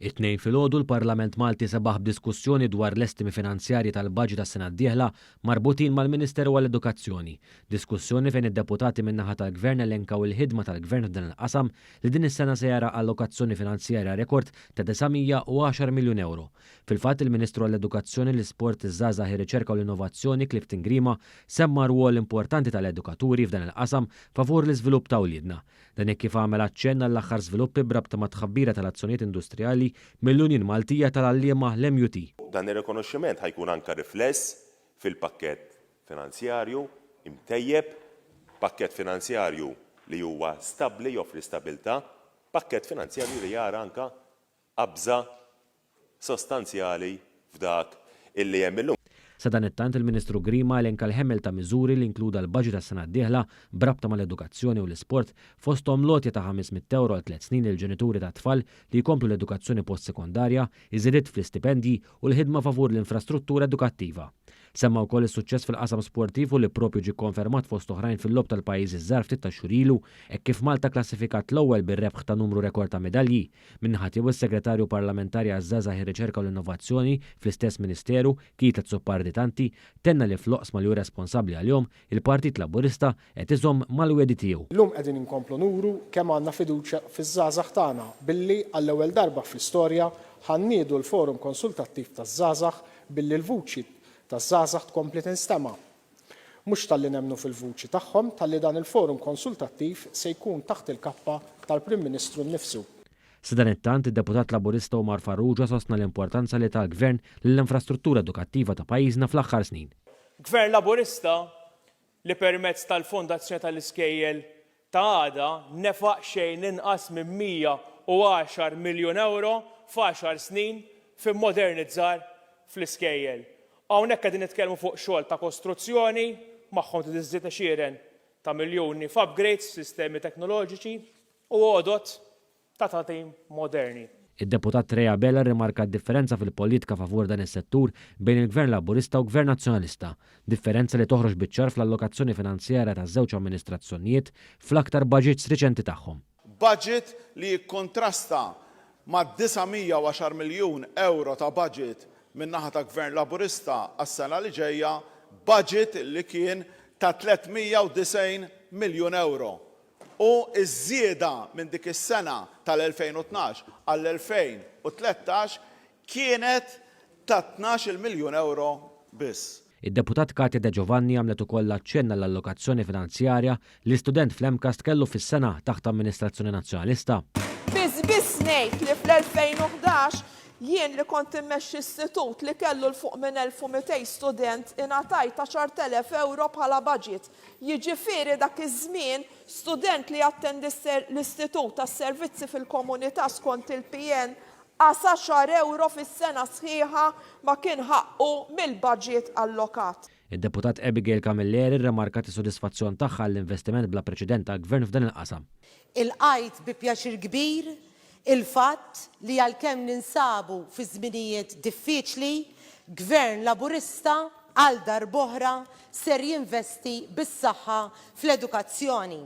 It-tnejn filgħodu l-Parlament Malti sebaħ b'diskussjoni dwar l-estimi finanzjarji tal-baġit tas-sena d-dieħla marbutin mal-Ministeru għall-Edukazzjoni. Diskussjoni fejn id-deputati min-naħa tal-Gvern elenkaw il-ħidma tal-Gvern f'dan il-qasam li din is-sena se jara allokazzjoni finanzjarja rekord ta' 910 miljun euro. Fil-fatt il-Ministru għall-Edukazzjoni, l-Isport, iż-Żgħażagħ, ir-Riċerka u l-Innovazzjoni Clifton Grima semma rwol importanti tal-edukaturi f'dan il-qasam favur l-iżvilupp ta' wliedna. Dan hekk kif għamel aċċenn għall-aħħar żviluppi b'rabta ma' tħabbira tal-azzjonijiet industrijali mill-Unjoni Maltija tal-Għalliema l-MUT. Dan ir-rikonoxximent ħajkun anke rifless fil-pakkett finanzjarju imtejjeb, pakkett finanzjarju li huwa stabbli joffri stabilità, pakkett finanzjarju li jara anke qabża sostanzjali f'dak illi hemm illum. Sa dan it-tant il-Ministru Grima elenka l-ħemmel ta' miżuri li inkluda l-baġit tas-sena d-dieħla brabta mal-edukazzjoni u l-isport fosthom lotja ta' 500 euro għal 3 snin il-ġenituri ta' tfal li jkomplu l-edukazzjoni postsekondarja, iżidiet fl-istipendji u l-ħidma favur l-infrastruttura edukattiva. Semma wkoll is-suċċess fil-qasam sportiv u li propju ġie konfermat fost oħrajn fil-lob tal-pajjiżi żgħar ftit ta' xhur ilu hekk kif Malta klassifikat l-ewwel bir-rebħ ta' numru rekord ta' medalji minnaħa tiegħu is-Segretarju Parlamentari għaż-Żgħażagħ, ir-Riċerka u l-Innovazzjoni fl-istess Ministeru Kielet Supparditanti tenna li fl-oqsma li hu responsabbli għalihom il-Partit Laburista qed iżomm mal-wedi tiegħu. Illum qegħdin inkomplu nuru kemm għandna fiduċja fiż-żgħażagħ tagħna billi għall-ewwel darba fl-istorja ħanniedu l-Forum Konsultattiv taż-Żgħażagħ billi l-vuċi taż-żgħażagħ tkompli tinstema'. Mhux talli nemmnu fil-vuċi tagħhom, talli dan il-Forum Konsultattiv se jkun taħt il-kappa tal-Prim Ministru nnifsu. Sadan it-tant id-deputat Laburista Omar Farrugia sostna l-importanza li tal-Gvern lill-infrastruttura edukattiva ta' pajjiżna fl-aħħar snin. Gvern Laburista li permezz tal-Fondazzjoni tal-Iskejjel ta' għada nefaq xejn inqas minn 110 miljun euro f'10 snin fimmodernizzar fl-iskejjel. Hawnhekk qegħdin nitkellmu fuq xogħol ta' kostruzzjoni magħhom tiżdied xieren ta' miljuni f'upgrades, sistemi teknoloġiċi u għodot ta' tagħtim moderni. Id-deputat Rea Bella rimarka d-differenza fil-politika favur dan is-settur bejn il-Gvern Laburista u Gvern Nazzjonalista, differenza li toħroġ biċ-ċar fl-allokazzjoni finanzjarja taż-żewġ amministrazzjonijiet fl-aktar budgets riċenti tagħhom. Budget li jikkontrasta ma' 910 miljun euro ta' budget min-naħa ta' Gvern Laburista għas-sena li ġejja, budget li kien ta' 390 miljun euro. U iż-żieda minn dik is-sena tal-2012 għall-2013 kienet ta' 12 miljun euro biss. Id-deputat Katja De Giovanni għamlet ukoll aċċenna l-allokazzjoni finanzjarja li student fl-MCAST kellu fis-sena taħt Amministrazzjoni Nazzjonalista. Biss ngħid li fl-2011 jien li kont immexxi istitut li kellu l-fuq minn 1200 student ingħatajt 10,000 euro bħala budget. Jiġifieri dak iż-żmien student li attendi l-istitut tas-servizzi fil-komunità skont il-PN għas 10 euro fis-sena sħiħa ma kien ħaqqu mill-budget allokat. Id-deputat Abigail Camilleri rremarkat is-sodisfazzjon tagħha l-investiment bla preċedent tal-Gvern f'dan il-qasam. Ilqajt bi pjaċir kbir il-fatt li għalkemm ninsabu fi żminijiet diffiċli, Gvern Laburista għal darb'oħra ser jinvesti bis-saħħa fl-edukazzjoni.